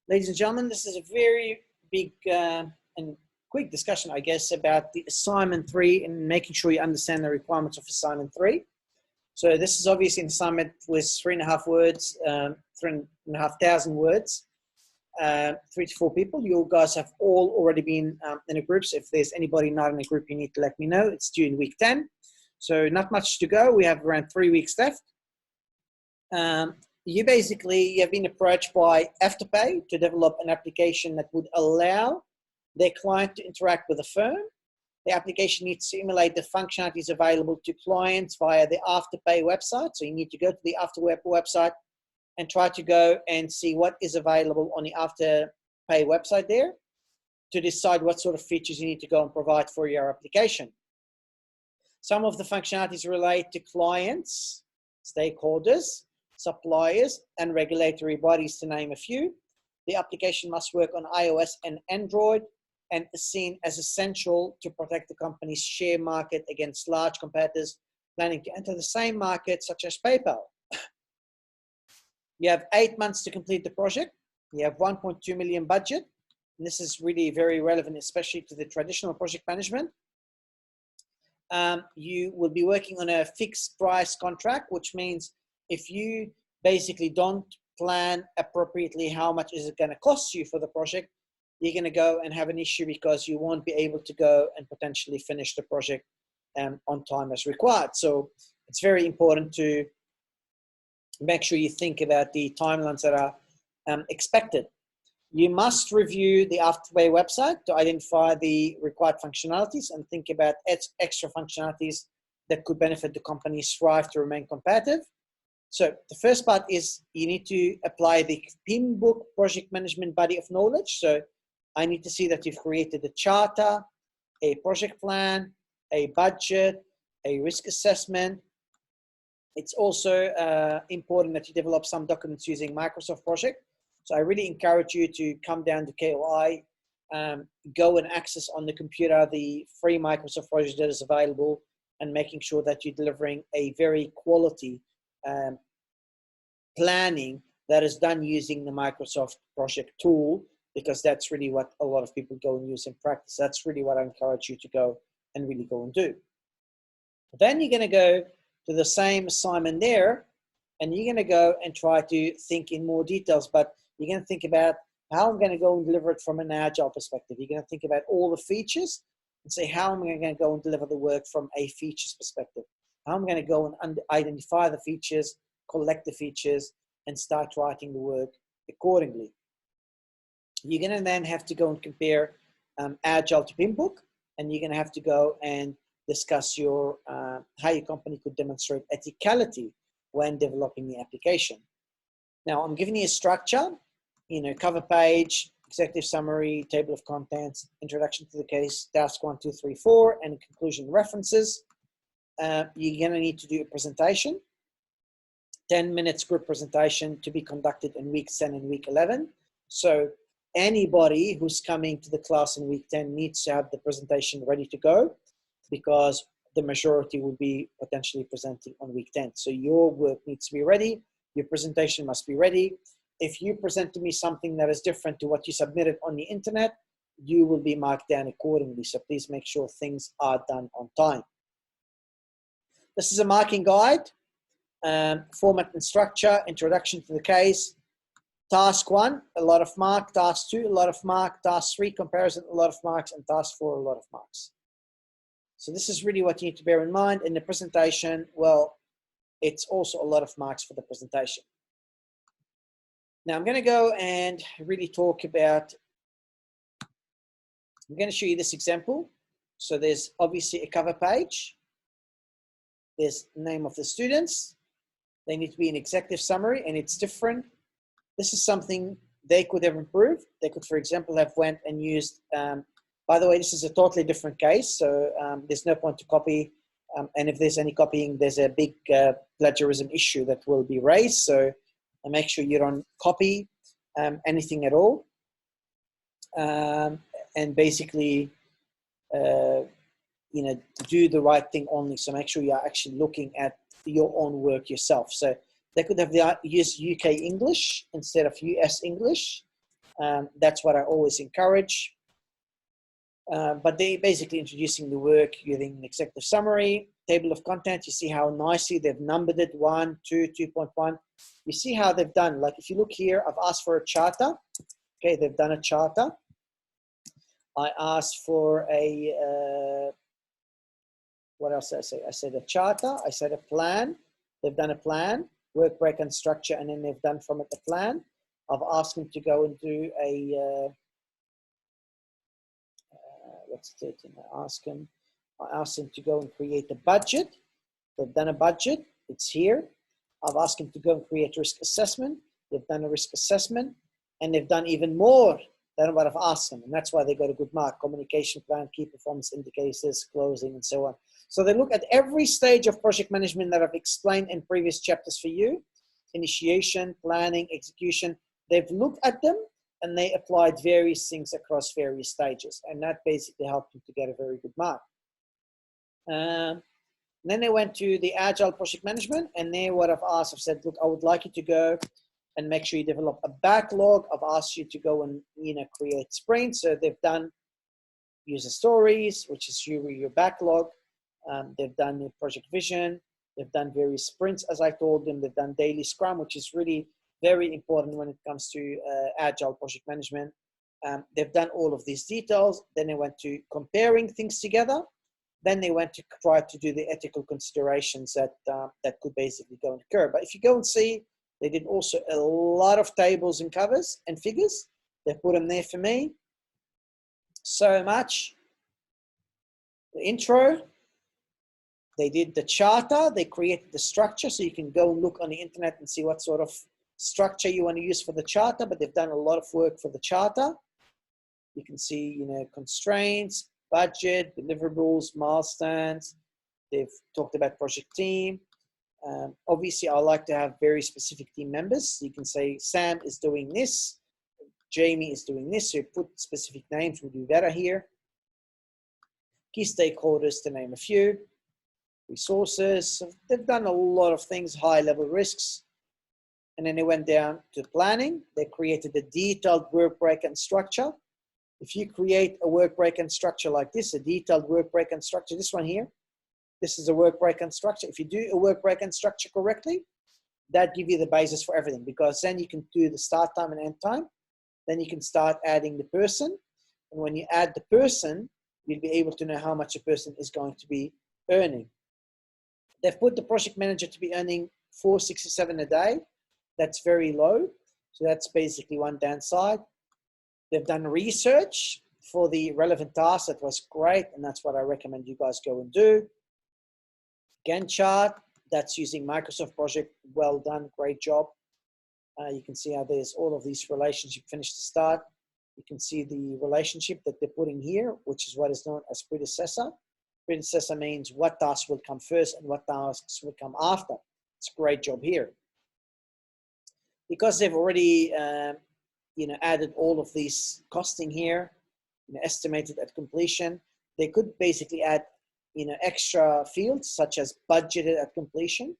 Ladies and gentlemen, this is a very big and quick discussion, I guess, about the assignment 3 and making sure you understand the requirements of assignment 3. So this is obviously an assignment with 3.5 words, 3,500 words, 3 to 4 people. You guys have all already been in a group. So if there's anybody not in a group, you need to let me know. It's due in week 10. So not much to go. We have around 3 weeks left. You have been approached by Afterpay to develop an application that would allow their client to interact with the firm. The application needs to emulate the functionalities available to clients via the Afterpay website. So you need to go to the Afterpay website and try to go and see what is available on the Afterpay website there to decide what sort of features you need to go and provide for your application. Some of the functionalities relate to clients, stakeholders, suppliers, and regulatory bodies, to name a few. The application must work on iOS and Android and is seen as essential to protect the company's share market against large competitors planning to enter the same market, such as PayPal. You have 8 months to complete the project. You have 1.2 million budget. And this is really very relevant, especially to the traditional project management. You will be working on a fixed price contract, which means if you basically don't plan appropriately how much is it going to cost you for the project, you're going to go and have an issue because you won't be able to go and potentially finish the project on time as required. So it's very important to make sure you think about the timelines that are expected. You must review the Afterpay website to identify the required functionalities and think about extra functionalities that could benefit the company's strive to remain competitive. So the first part is you need to apply the PMBOK project management body of knowledge. So I need to see that you've created a charter, a project plan, a budget, a risk assessment. It's also important that you develop some documents using Microsoft Project. So I really encourage you to come down to KOI, go and access on the computer the free Microsoft Project that is available, and making sure that you're delivering a very quality planning that is done using the Microsoft Project tool, because that's really what a lot of people go and use in practice. That's really what I encourage you to go and really go and do. Then you're going to go to the same assignment there, and you're going to go and try to think in more details, but you're going to think about how I'm going to go and deliver it from an agile perspective. You're going to think about all the features and say, how am I going to go and deliver the work from a features perspective? How am I going to go and identify the features, collect the features, and start writing the work accordingly. You're going to then have to go and compare Agile to PMBOK, and you're going to have to go and discuss your how your company could demonstrate ethicality when developing the application. Now, I'm giving you a structure, cover page, executive summary, table of contents, introduction to the case, task 1, 2, 3, 4, and conclusion references. You're going to need to do a presentation, 10 minutes group presentation to be conducted in week 10 and week 11. So anybody who's coming to the class in week 10 needs to have the presentation ready to go, because the majority will be potentially presenting on week 10. So your work needs to be ready. Your presentation must be ready. If you present to me something that is different to what you submitted on the internet, you will be marked down accordingly. So please make sure things are done on time. This is a marking guide, format and structure, introduction to the case. Task 1, a lot of mark. Task 2, a lot of mark. Task 3, comparison, a lot of marks. And task 4, a lot of marks. So this is really what you need to bear in mind. In the presentation, well, it's also a lot of marks for the presentation. Now I'm going to go and really talk about, I'm going to show you this example. So there's obviously a cover page. There's the name of the students. They need to be an executive summary, and it's different. This is something they could have improved. They could, for example, have went and used, by the way, this is a totally different case. So there's no point to copy. And if there's any copying, there's a big plagiarism issue that will be raised. So make sure you don't copy anything at all. And basically, do the right thing only. So make sure you are actually looking at your own work yourself. So they could have used UK English instead of US English. That's what I always encourage. But they basically introducing the work using executive summary, table of content. You see how nicely they've numbered it, 1, 2, 2.1. You see how they've done, like if you look here, I've asked for a charter. Okay, they've done a charter. I asked for a, what else did I say? I said a charter, I said a plan. They've done a plan, work break and structure, and then they've done from it a plan. I've asked them to go and do a, what's it? I asked them to go and create a budget. They've done a budget, it's here. I've asked them to go and create risk assessment. They've done a risk assessment, and they've done even more than what I've asked them. And that's why they got a good mark: communication plan, key performance indicators, closing, and so on. So they look at every stage of project management that I've explained in previous chapters for you: initiation, planning, execution. They've looked at them and they applied various things across various stages. And that basically helped them to get a very good mark. Then they went to the agile project management, and there what I've asked, I've said, look, I would like you to go and make sure you develop a backlog. I've asked you to go and, create sprints. So they've done user stories, which is your backlog. They've done the project vision. They've done various sprints, as I told them. They've done daily scrum, which is really very important when it comes to agile project management. They've done all of these details. Then they went to comparing things together. Then they went to try to do the ethical considerations that could basically go and occur. But if you go and see, they did also a lot of tables and covers and figures. They put them there for me. So much. The intro. They did the charter. They created the structure. So you can go and look on the internet and see what sort of structure you want to use for the charter. But they've done a lot of work for the charter. You can see, constraints, budget, deliverables, milestones. They've talked about project team. Obviously, I like to have very specific team members. You can say Sam is doing this, Jamie is doing this. So you put specific names, we'll do better here. Key stakeholders, to name a few. Resources. So they've done a lot of things, high-level risks. And then they went down to planning. They created a detailed work break and structure. If you create a work break and structure like this, a detailed work break and structure, this one here, this is a work break and structure. If you do a work break and structure correctly, that gives you the basis for everything, because then you can do the start time and end time. Then you can start adding the person. And when you add the person, you'll be able to know how much a person is going to be earning. They've put the project manager to be earning $467 a day. That's very low. So that's basically one downside. They've done research for the relevant tasks. That was great. And that's what I recommend you guys go and do. Gantt chart, that's using Microsoft Project. Well done. Great job. You can see how there's all of these relationships finish to start. You can see the relationship that they're putting here, which is what is known as predecessor. Predecessor means what tasks will come first and what tasks will come after. It's a great job here. Because they've already added all of these costing here, estimated at completion, they could basically add extra fields such as budgeted at completion,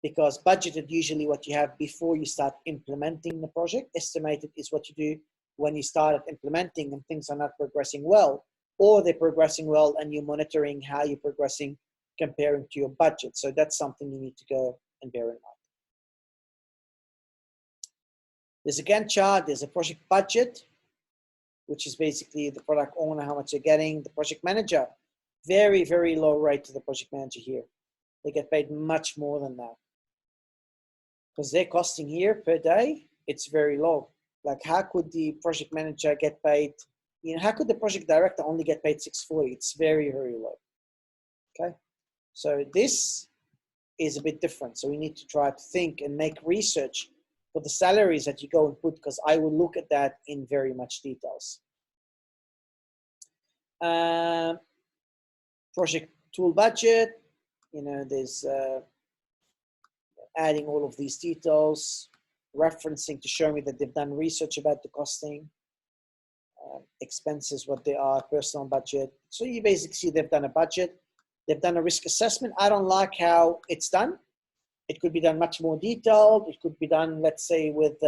because budgeted usually what you have before you start implementing the project. Estimated is what you do when you started implementing and things are not progressing well, or they're progressing well and you're monitoring how you're progressing comparing to your budget. So that's something you need to go and bear in mind. There's a Gantt chart, there's a project budget, which is basically the product owner, how much they're getting, the project manager. Very, very low rate to the project manager here. They get paid much more than that. Because their costing here per day, it's very low. Like, how could the project manager get paid, how could the project director only get paid $640? It's very, very low. Okay. So this is a bit different. So we need to try to think and make research for the salaries that you go and put, because I will look at that in very much details. Project tool budget, there's adding all of these details, referencing to show me that they've done research about the costing, expenses, what they are, personal budget. So you basically see they've done a budget, they've done a risk assessment. I don't like how it's done. It could be done much more detailed. It could be done, let's say, with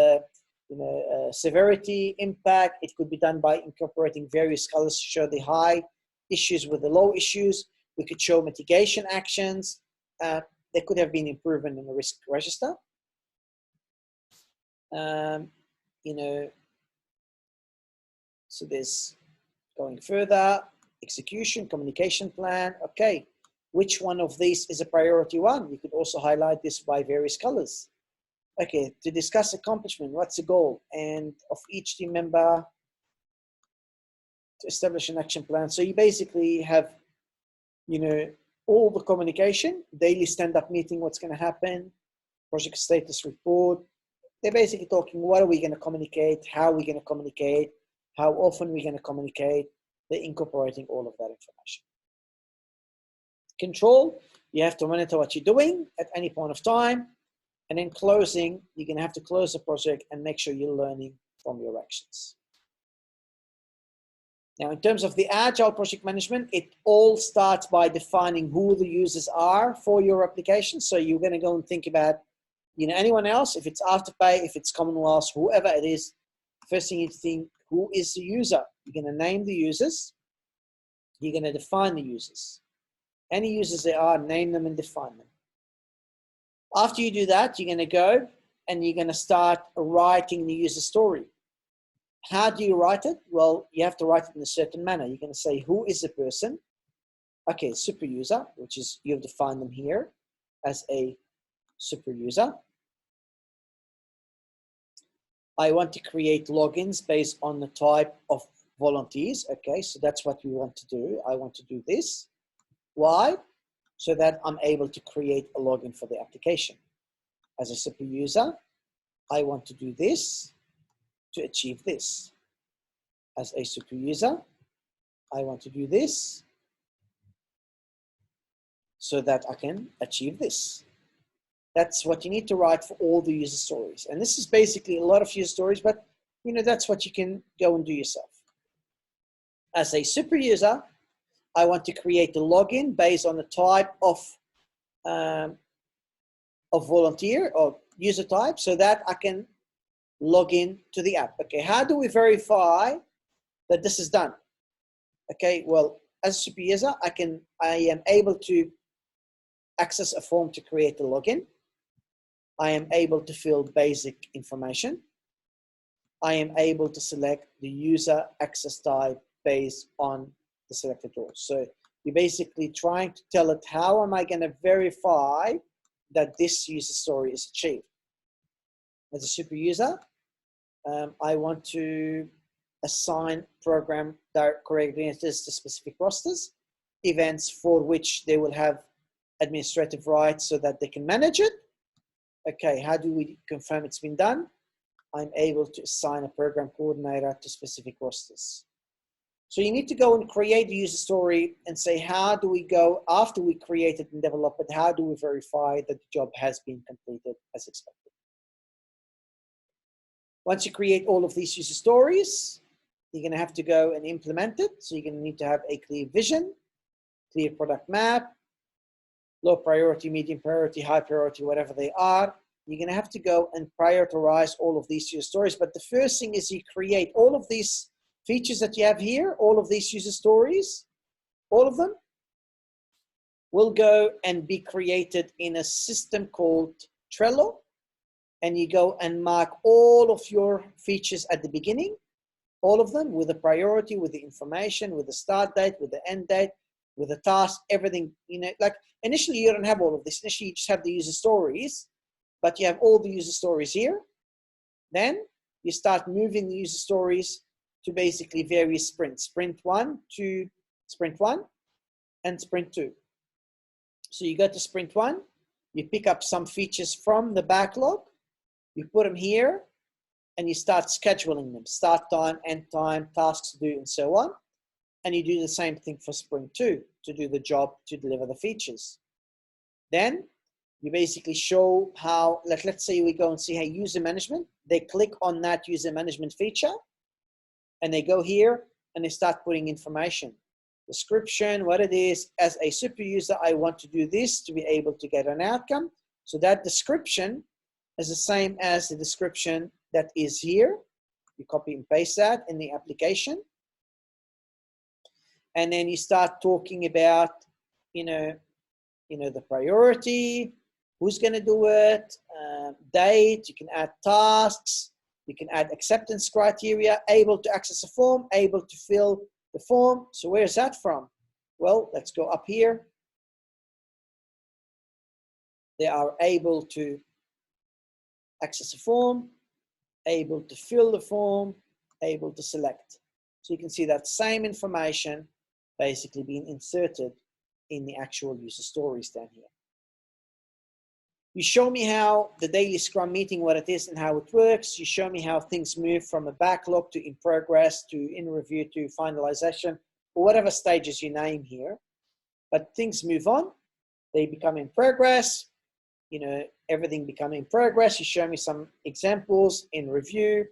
severity, impact. It could be done by incorporating various colors to show the high issues with the low issues. We could show mitigation actions. There could have been improvement in the risk register. So there's going further, execution, communication plan. Okay, which one of these is a priority one? You could also highlight this by various colors. Okay, to discuss accomplishment, what's the goal? And of each team member to establish an action plan. So you basically have, all the communication, daily stand-up meeting, what's going to happen, project status report. They're basically talking, what are we going to communicate? How are we going to communicate? How often are we going to communicate? They're incorporating all of that information. Control, you have to monitor what you're doing at any point of time. And in closing, you're going to have to close the project and make sure you're learning from your actions. Now, in terms of the agile project management, it all starts by defining who the users are for your application. So you're going to go and think about, anyone else, if it's Afterpay, if it's Commonwealth, whoever it is, first thing you think, who is the user? You're going to name the users. You're going to define the users. Any users there are, name them and define them. After you do that, you're going to go and you're going to start writing the user story. How do you write it? Well, you have to write it in a certain manner. You're going to say, who is the person? Okay, super user, which is, you've defined them here as a super user. I want to create logins based on the type of volunteers. Okay, so that's what we want to do. I want to do this. Why? So that I'm able to create a login for the application. As a super user, I want to do this to achieve this. As a super user, I want to do this so that I can achieve this. That's what you need to write for all the user stories. And this is basically a lot of user stories, but that's what you can go and do yourself. As a super user, I want to create a login based on the type of volunteer or user type so that I can log in to the app. Okay, how do we verify that this is done? Okay, well, as a super user, I am able to access a form to create a login. I am able to fill basic information. I am able to select the user access type based on the selected roles. So you're basically trying to tell it, how am I going to verify that this user story is achieved? As a super user, I want to assign program coordinators to specific rosters, events for which they will have administrative rights so that they can manage it. Okay, how do we confirm it's been done? I'm able to assign a program coordinator to specific rosters. So you need to go and create the user story and say, how do we go after we create it and develop it? How do we verify that the job has been completed as expected? Once you create all of these user stories, you're going to have to go and implement it. So you're going to need to have a clear vision, clear product map, low priority, medium priority, high priority, whatever they are. You're going to have to go and prioritize all of these user stories. But the first thing is you create all of these features that you have here, all of these user stories, all of them will go and be created in a system called Trello. And you go and mark all of your features at the beginning, all of them with a priority, with the information, with the start date, with the end date, with the task, everything. Like initially you don't have all of this. Initially you just have the user stories, but you have all the user stories here. Then you start moving the user stories to basically various sprints, sprint 1 to sprint 1 and sprint 2. So you go to sprint 1, you pick up some features from the backlog, you put them here, and you start scheduling them, start time, end time, tasks to do, and so on. And you do the same thing for sprint 2 to do the job to deliver the features. Then you basically show how, let's say we go and see, hey, user management, they click on that user management feature, and they go here and they start putting information, description, what it is. As a super user, I want to do this to be able to get an outcome. So that description is the same as the description that is here. You copy and paste that in the application. And then you start talking about, the priority, who's going to do it, date. You can add tasks. You can add acceptance criteria, able to access a form, able to fill the form. So where's that from? Well, let's go up here. They are able to access a form, able to fill the form, able to select. So you can see that same information basically being inserted in the actual user stories down here. You show me how the daily Scrum meeting, what it is and how it works. You show me how things move from a backlog to in progress to in review to finalization, or whatever stages you name here. But things move on. They become in progress. Everything become in progress. You show me some examples in review,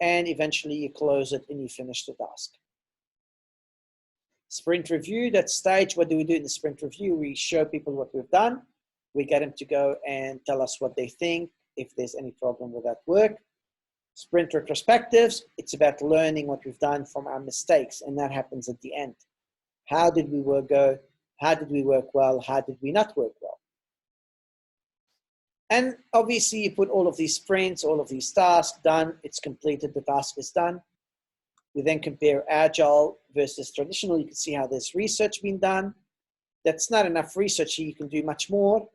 and eventually you close it and you finish the task. Sprint review, that stage, what do we do in the sprint review? We show people what we've done. We get them to go and tell us what they think, if there's any problem with that work. Sprint retrospectives, it's about learning what we've done from our mistakes, and that happens at the end. How did we go? How did we work well? How did we not work well? And obviously you put all of these sprints, all of these tasks done, it's completed, the task is done. We then compare agile versus traditional. You can see how there's research being done. That's not enough research here. You can do much more,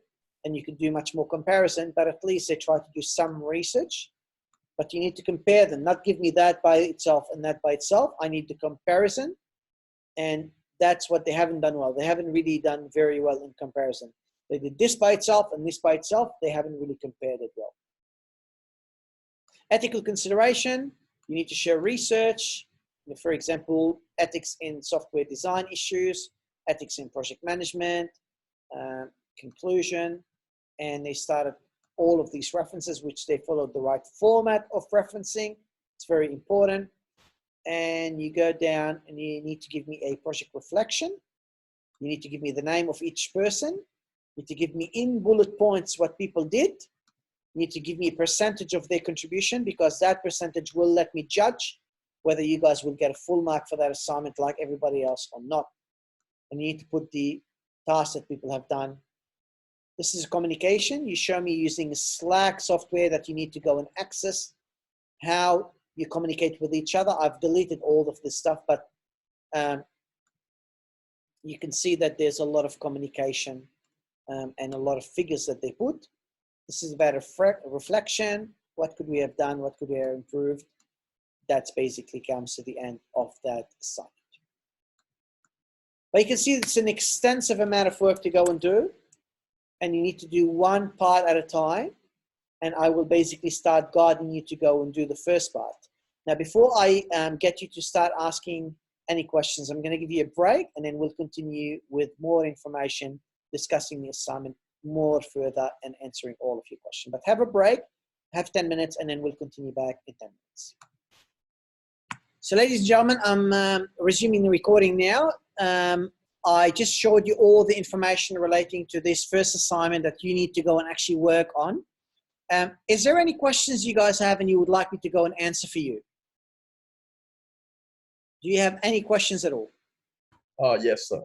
and you can do much more comparison, but at least they try to do some research. But you need to compare them, not give me that by itself and that by itself. I need the comparison, and that's what they haven't done well. They haven't really done very well in comparison. They did this by itself and this by itself. They haven't really compared it well. Ethical consideration, you need to share research. For example, ethics in software design issues, ethics in project management, conclusion, and they started all of these references, which they followed the right format of referencing. It's very important. And you go down and you need to give me a project reflection. You need to give me the name of each person. You need to give me in bullet points what people did. You need to give me a percentage of their contribution, because that percentage will let me judge whether you guys will get a full mark for that assignment like everybody else or not. And you need to put the tasks that people have done. This is communication. You show me using Slack software that you need to go and access how you communicate with each other. I've deleted all of this stuff, but you can see that there's a lot of communication and a lot of figures that they put. This is about a reflection. What could we have done? What could we have improved? That's basically comes to the end of that assignment. But you can see it's an extensive amount of work to go and do, and you need to do one part at a time. And I will basically start guiding you to go and do the first part. Now, before I get you to start asking any questions, I'm going to give you a break, and then we'll continue with more information, discussing the assignment more further and answering all of your questions. But have a break, have 10 minutes, and then we'll continue back in 10 minutes. So ladies and gentlemen, I'm resuming the recording now. I just showed you all the information relating to this first assignment that you need to go and actually work on. Is there any questions you guys have and you would like me to go and answer for you? Do you have any questions at all? Yes, sir.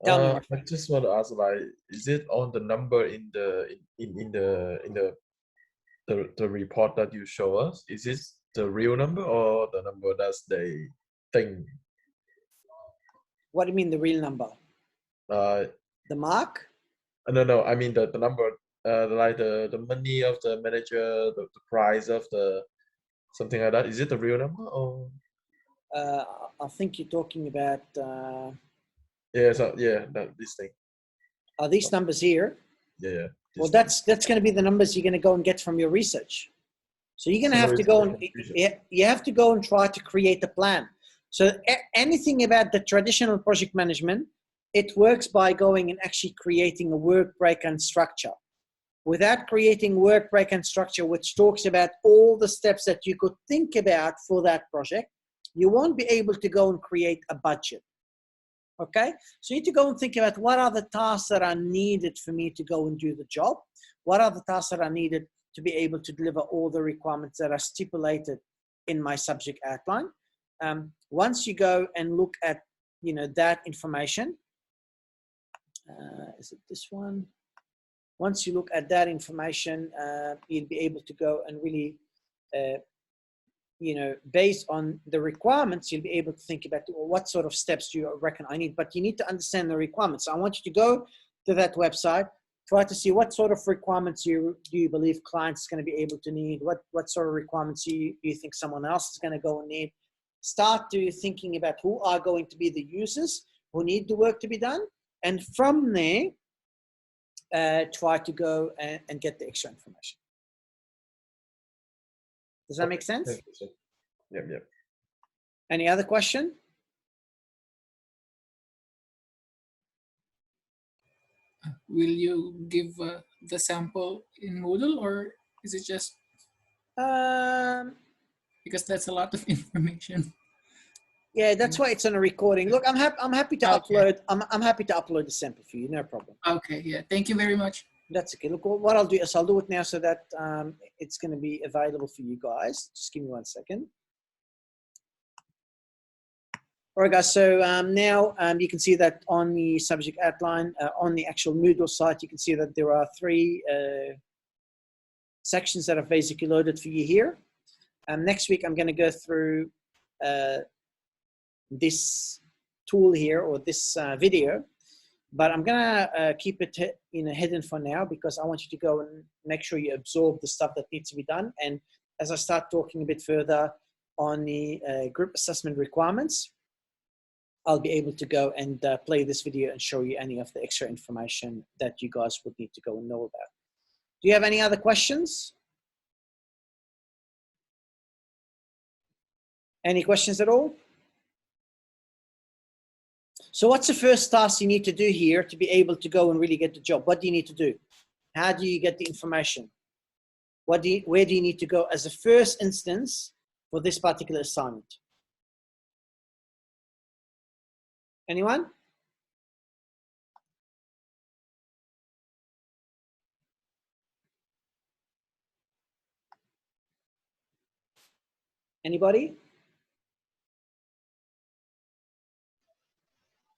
I just want to ask, like, is it on the number in the report that you show us? Is it the real number or the number that they think? What do you mean the real number? The mark? No. I mean the number, like the money of the manager, the price of the something like that. Is it the real number or? I think you're talking about. Yeah. So yeah, this thing. Are these numbers here? Yeah. Well, that's going to be the numbers you're going to go and get from your research. So you're going to have to go and you have to go and try to create a plan. So anything about the traditional project management, it works by going and actually creating a work breakdown structure. Without creating work breakdown structure, which talks about all the steps that you could think about for that project, you won't be able to go and create a budget. Okay, so you need to go and think about what are the tasks that are needed for me to go and do the job. What are the tasks that are needed to be able to deliver all the requirements that are stipulated in my subject outline. Once you go and look at, you know, that information, is it this one? Once you look at that information, you'll be able to go and really, you know, based on the requirements, you'll be able to think about, well, what sort of steps do you reckon I need? But you need to understand the requirements. So I want you to go to that website, try to see what sort of requirements do you believe clients are going to be able to need? What sort of requirements do you think someone else is going to go and need? Start to thinking about who are going to be the users who need the work to be done. And from there, try to go and get the extra information. Does that make sense? Yep, yep. Any other question? Will you give the sample in Moodle, or is it just because that's a lot of information? Yeah, that's why it's on a recording. Look, I'm happy to upload. I'm happy to upload the sample for you. No problem. Okay. Yeah. Thank you very much. That's okay. Look, what I'll do is I'll do it now so that it's going to be available for you guys. Just give me 1 second. All right, guys. So now you can see that on the subject outline, on the actual Moodle site, you can see that there are 3 sections that are basically loaded for you here. Next week, I'm going to go through this tool here, or this video, but I'm going to keep it hidden for now, because I want you to go and make sure you absorb the stuff that needs to be done. And as I start talking a bit further on the group assessment requirements, I'll be able to go and play this video and show you any of the extra information that you guys would need to go and know about. Do you have any other questions? Any questions at all? So what's the first task you need to do here to be able to go and really get the job? What do you need to do? How do you get the information? Where do you need to go as a first instance for this particular assignment? Anyone? Anybody?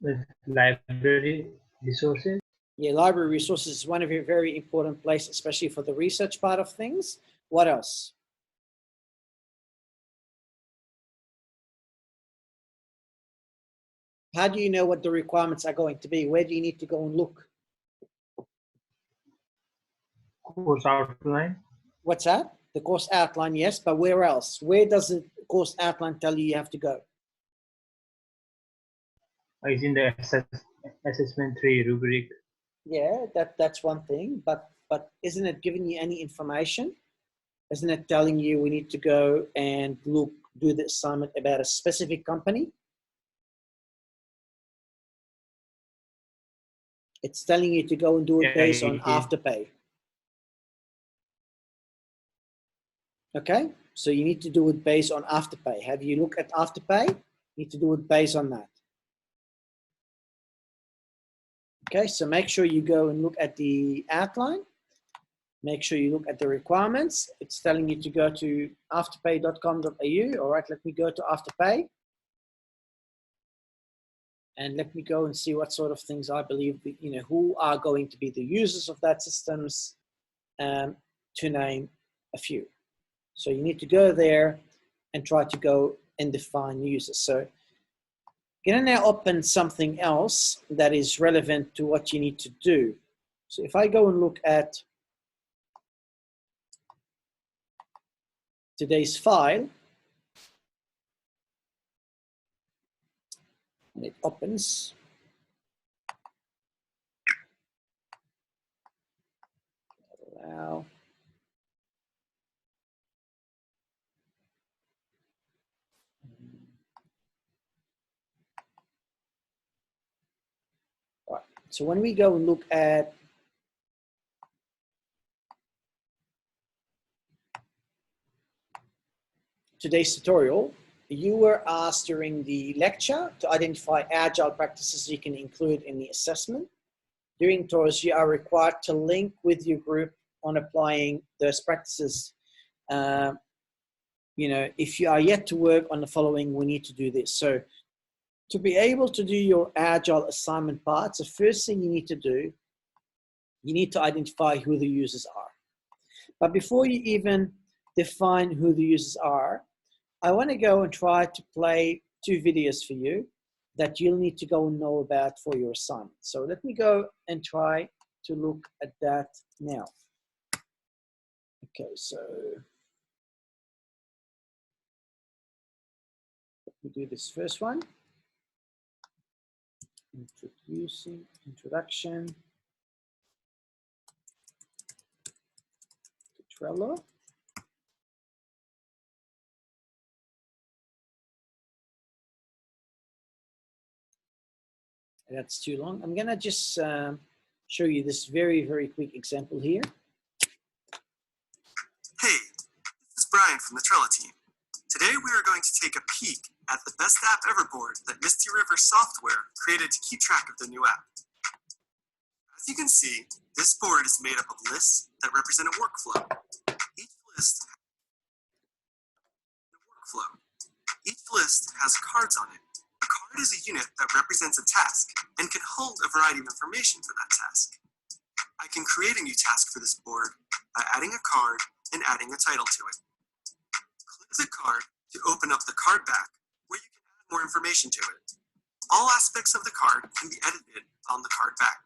With library resources. Yeah, library resources is one of your very important places, especially for the research part of things. What else? How do you know what the requirements are going to be? Where do you need to go and look? Course outline. What's that? The course outline, yes, but where else? Where does the course outline tell you have to go? Is in the assessment 3 rubric. Yeah, that's one thing, but isn't it giving you any information? Isn't it telling you we need to go and do the assignment about a specific company? It's telling you to go and do it based on Afterpay. Okay, so you need to do it based on Afterpay. Have you looked at Afterpay? You need to do it based on that. Okay, so make sure you go and look at the outline. Make sure you look at the requirements. It's telling you to go to afterpay.com.au. All right, let me go to Afterpay. And let me go and see what sort of things I believe, who are going to be the users of that systems, to name a few. So you need to go there and try to go and define users. So I'm going to now open something else that is relevant to what you need to do. So if I go and look at today's file, and it opens. Allow. All right. So when we go and look at today's tutorial, you were asked during the lecture to identify agile practices you can include in the assessment. During tutorials, you are required to link with your group on applying those practices. You know, if you are yet to work on the following, we need to do this. So to be able to do your agile assignment parts, the first thing you need to do, you need to identify who the users are. But before you even define who the users are, I want to go and try to play 2 videos for you that you'll need to go and know about for your assignment. So let me go and try to look at that now. Okay, so let me do this first one. Introduction to Trello. That's too long. I'm gonna just show you this very, very quick example here. Hey, this is Brian from the Trello team. Today we are going to take a peek at the best app ever board that Misty River Software created to keep track of the new app. As you can see, this board is made up of lists that represent a workflow. Each list has cards on it. A card is a unit that represents a task and can hold a variety of information for that task. I can create a new task for this board by adding a card and adding a title to it. Click the card to open up the card back, where you can add more information to it. All aspects of the card can be edited on the card back.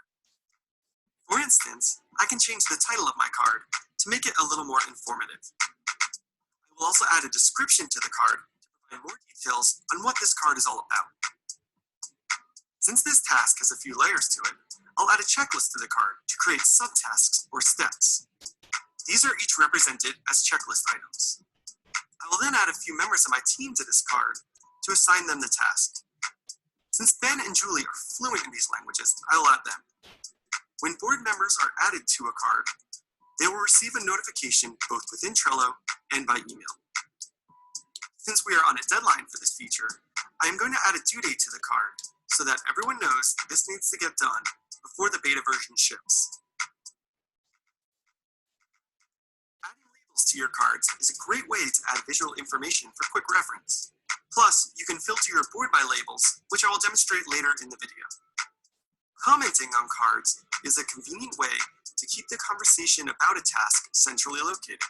For instance, I can change the title of my card to make it a little more informative. I will also add a description to the card to provide more details on what this card is all about. Since this task has a few layers to it, I'll add a checklist to the card to create subtasks or steps. These are each represented as checklist items. I will then add a few members of my team to this card to assign them the task. Since Ben and Julie are fluent in these languages, I will add them. When board members are added to a card, they will receive a notification both within Trello and by email. Since we are on a deadline for this feature, I am going to add a due date to the card so that everyone knows this needs to get done before the beta version ships. Adding labels to your cards is a great way to add visual information for quick reference. Plus, you can filter your board by labels, which I will demonstrate later in the video. Commenting on cards is a convenient way to keep the conversation about a task centrally located.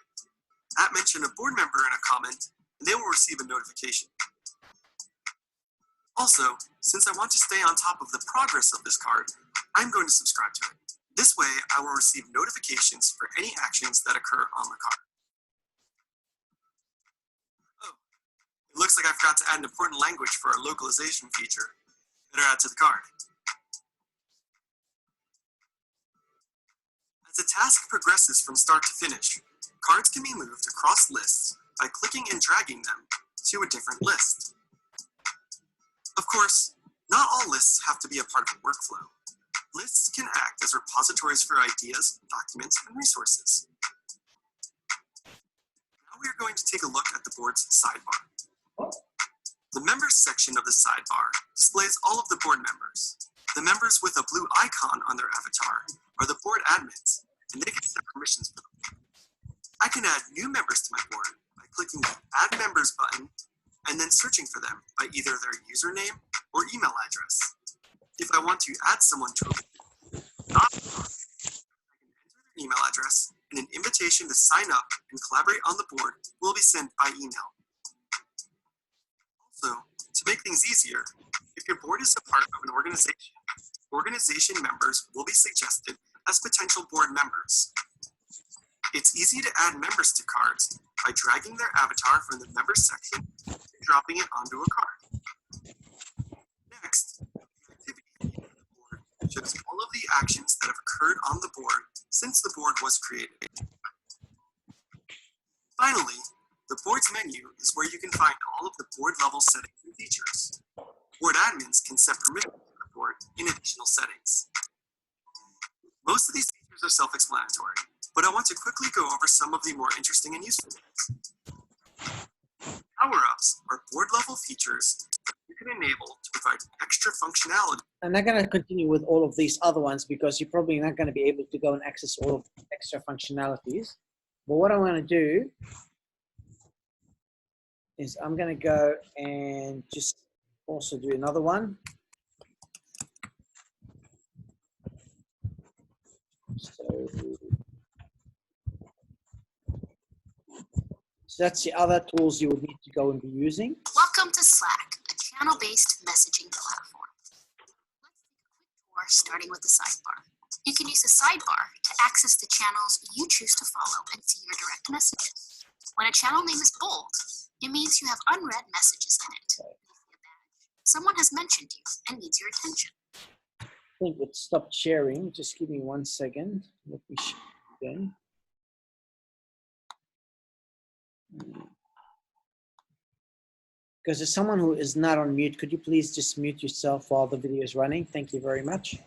Mention a board member in a comment, and they will receive a notification. Also, since I want to stay on top of the progress of this card, I'm going to subscribe to it. This way, I will receive notifications for any actions that occur on the card. Oh, it looks like I forgot to add an important language for our localization feature. Better add to the card. As the task progresses from start to finish, cards can be moved across lists by clicking and dragging them to a different list. Of course, not all lists have to be a part of a workflow. Lists can act as repositories for ideas, documents, and resources. Now we are going to take a look at the board's sidebar. The members section of the sidebar displays all of the board members. The members with a blue icon on their avatar are the board admins, and they can set permissions for them. I can add new members to my board by clicking the Add Members button and then searching for them by either their username or email address. If I want to add someone to a board, I can enter their email address, and an invitation to sign up and collaborate on the board will be sent by email. Also, to make things easier, if your board is a part of an organization members will be suggested as potential board members. It's easy to add members to cards by dragging their avatar from the members section and dropping it onto a card. Next, the activity feed of the board shows all of the actions that have occurred on the board since the board was created. Finally, the board's menu is where you can find all of the board level settings and features. Board admins can set permissions to the board in additional settings. Most of these features are self-explanatory, but I want to quickly go over some of the more interesting and useful ones. Power-ups are board level features that you can enable to provide extra functionality. I'm not going to continue with all of these other ones because you're probably not going to be able to go and access all of the extra functionalities. But what I want to do is I'm going to go and just also do another one. So that's the other tools you would need to go and be using. Welcome to Slack, a channel-based messaging platform. Let's take a quick tour starting with the sidebar. You can use the sidebar to access the channels you choose to follow and see your direct messages. When a channel name is bold, it means you have unread messages in it. When you see a badge, someone has mentioned you and needs your attention. I think it stopped sharing. Just give me 1 second. Let me share again. Because there's someone who is not on mute. Could you please just mute yourself while the video is running? Thank you very much.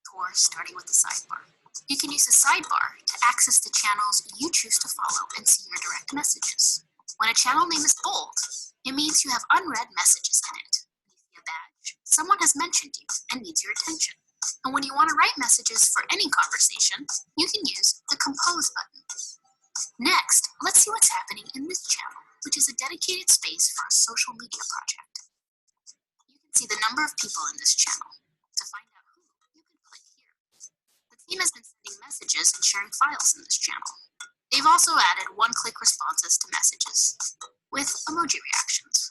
Tour starting with the sidebar. You can use the sidebar to access the channels you choose to follow and see your direct messages. When a channel name is bold, it means you have unread messages in it. When you see a badge, someone has mentioned you and needs your attention. And when you want to write messages for any conversation, you can use the compose button. Next, let's see what's happening in this channel, which is a dedicated space for a social media project. You can see the number of people in this channel. To find out who, you can click here. The team has been sending messages and sharing files in this channel. They've also added one-click responses to messages with emoji reactions.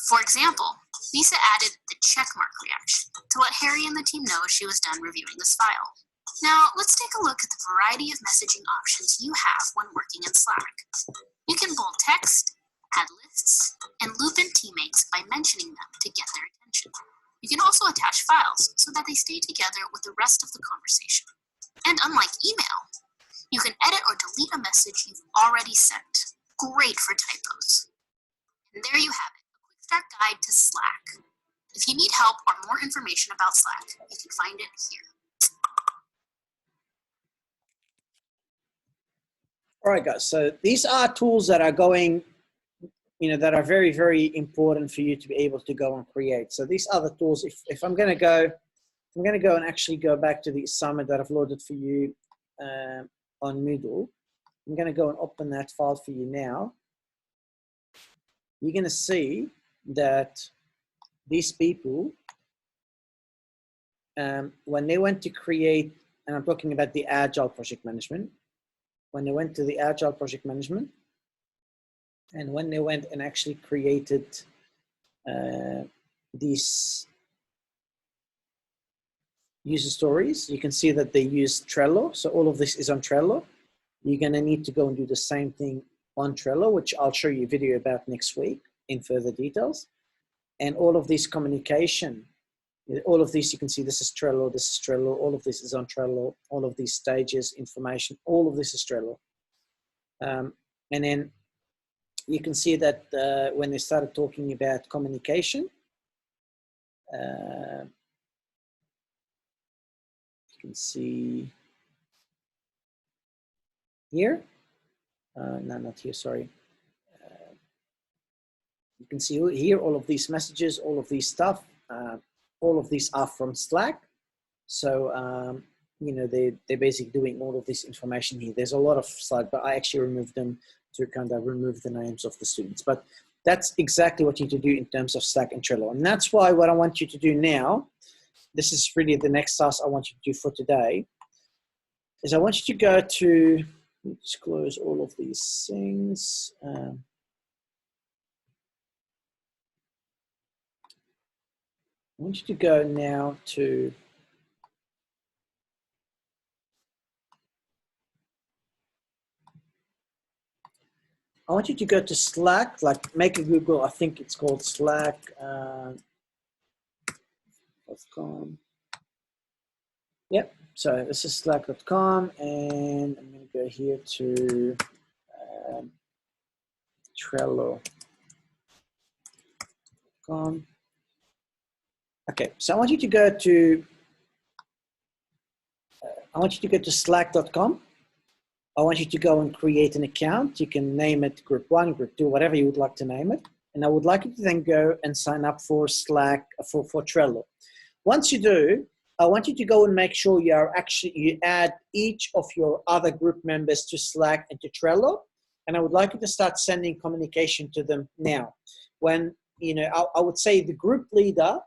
For example, Lisa added the checkmark reaction to let Harry and the team know she was done reviewing this file. Now, let's take a look at the variety of messaging options you have when working in Slack. You can bold text, add lists, and loop in teammates by mentioning them to get their attention. You can also attach files so that they stay together with the rest of the conversation. And unlike email, you can edit or delete a message you've already sent. Great for typos. And there you have it, a quick start guide to Slack. If you need help or more information about Slack, you can find it here. All right, guys. So these are tools that are going, that are very, very important for you to be able to go and create. So these are the tools. If I'm going to go and actually go back to the assignment that I've loaded for you on Moodle. I'm going to go and open that file for you now. You're going to see that these people, when they went to create, and I'm talking about the Agile project management, when they went to the Agile project management, and when they went and actually created these user stories, you can see that they use Trello. So all of this is on Trello. You're going to need to go and do the same thing on Trello, which I'll show you a video about next week in further details. And all of this communication, all of this, you can see this is Trello, all of this is on Trello, all of these stages, information, all of this is Trello. And then you can see that when they started talking about communication, you can see here, no, not here, sorry. You can see here all of these messages, all of these stuff, all of these are from Slack. So, they're basically doing all of this information here. There's a lot of Slack, but I actually removed them to kind of remove the names of the students. But that's exactly what you need to do in terms of Slack and Trello. And that's why what I want you to do now, this is really the next task I want you to do for today, is I want you to go to, let's close all of these things. I want you to go now to Slack, like make a Google, I think it's called Slack.com. Yep, so this is Slack.com, and I'm going to go here to Trello.com. Okay, so I want you to go to I want you to go to slack.com. I want you to go and create an account. You can name it group 1, group 2, whatever you would like to name it. And I would like you to then go and sign up for Slack, for Trello. Once you do, I want you to go and make sure you add each of your other group members to Slack and to Trello. And I would like you to start sending communication to them now. When, I would say the group leader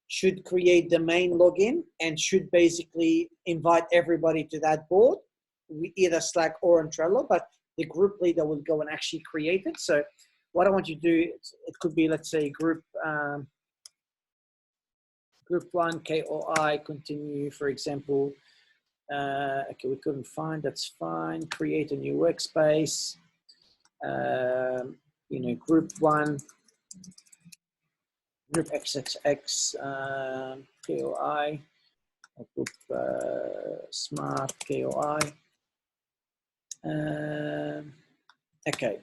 should create the main login and should basically invite everybody to that board, either Slack or on Trello, but the group leader will go and actually create it. So what I want you to do, it could be, let's say, group 1, KOI, continue, for example. Okay, we couldn't find, that's fine. Create a new workspace. Group 1, group XXX, KOI, group smart KOI. Okay.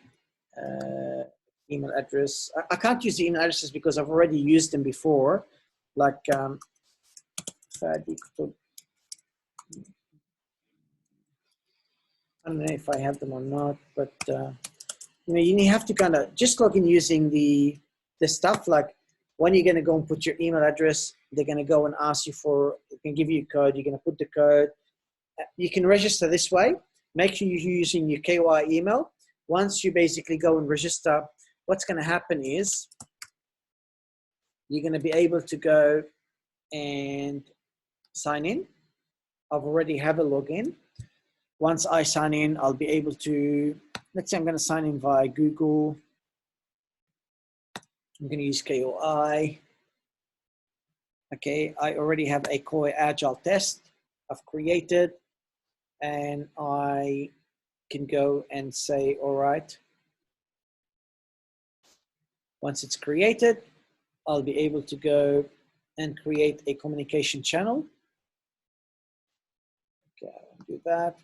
Email address. I can't use the email addresses because I've already used them before. Like I don't know if I have them or not, but you have to kind of just log in using the stuff. Like when you're going to go and put your email address, they're going to go and ask you for. They can give you a code. You're going to put the code. You can register this way. Make sure you're using your KOI email. Once you basically go and register, what's going to happen is you're going to be able to go and sign in. I've already have a login. Once I sign in, I'll be able to, let's say I'm going to sign in via Google. I'm going to use KOI. Okay, I already have a KOI Agile test I've created, and I can go and say, all right. Once it's created, I'll be able to go and create a communication channel. Okay, I'll do that.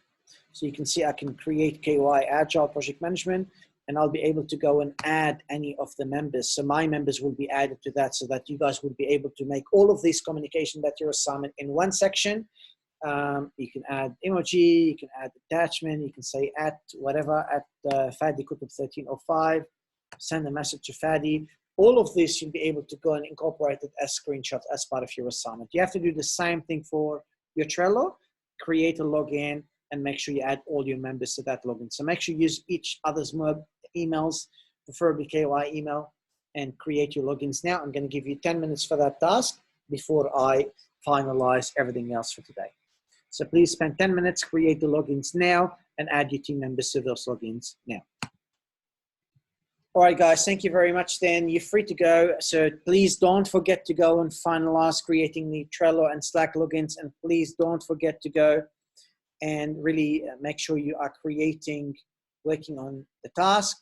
So you can see I can create KOI Agile Project Management, and I'll be able to go and add any of the members. So my members will be added to that so that you guys will be able to make all of these communication that your assignment in one section. You can add emoji, you can add attachment, you can say at whatever, at Fadi Kutub 1305, send a message to Fadi. All of this you'll be able to go and incorporate it as screenshots as part of your assignment. You have to do the same thing for your Trello, create a login, and make sure you add all your members to that login. So make sure you use each other's emails, preferably KOI email, and create your logins now. I'm going to give you 10 minutes for that task before I finalize everything else for today. So please spend 10 minutes, create the logins now, and add your team members to those logins now. All right, guys, thank you very much then. You're free to go. So please don't forget to go and finalize creating the Trello and Slack logins. And please don't forget to go and really make sure you are working on the task.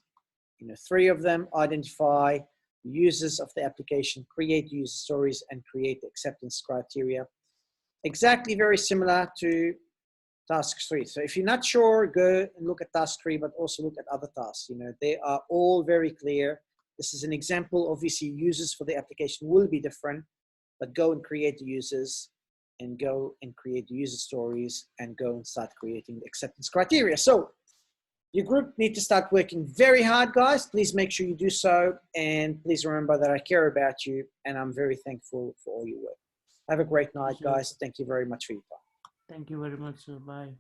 3 of them: identify users of the application, create user stories, and create acceptance criteria. Exactly very similar to task 3. So if you're not sure, go and look at task 3, but also look at other tasks. They are all very clear. This is an example. Obviously, users for the application will be different, but go and create the users, and go and create the user stories, and go and start creating the acceptance criteria. So your group need to start working very hard, guys. Please make sure you do so. And please remember that I care about you, and I'm very thankful for all your work. Have a great night, guys. Thank you very much for your time. Thank you very much. Bye.